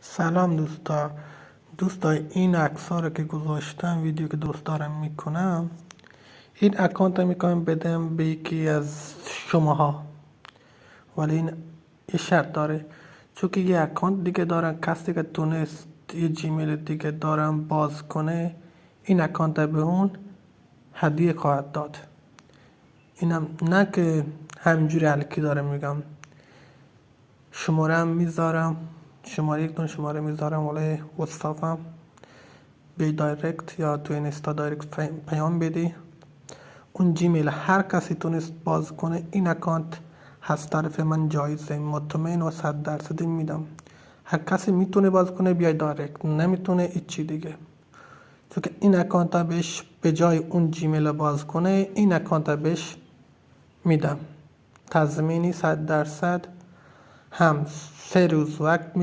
سلام دوستا این عکس ها رو که گذاشتم، ویدیو که درست دارم میکنم، این اکانت رو میکنم بدم به یکی از شماها، ولی این شرط داره، چون که یه اکانت دیگه دارم، کسی که تونست یه جیمیل دیگه دارم باز کنه، این اکانت به اون هدیه خواهد داد. اینم نه که همینجوری الکی دارم میگم. شماره هم میذارم، یک دونه شماره میذارم ولی واتساپم، به دایرکت یا تو اینستا دایرکت پیام بدی. اون جیمیل هر کسی تونست باز کنه، این اکانت از طرف من جایزه مطمئن و 100% میدم. هر کسی میتونه باز کنه بیای دایرکت، نمیتونه هیچی دیگه، چون که این اکانت بهش به جای اون جیمیل باز کنه، این اکانت بهش میدم تضمینی 100%. هم 3 روز وقت میدم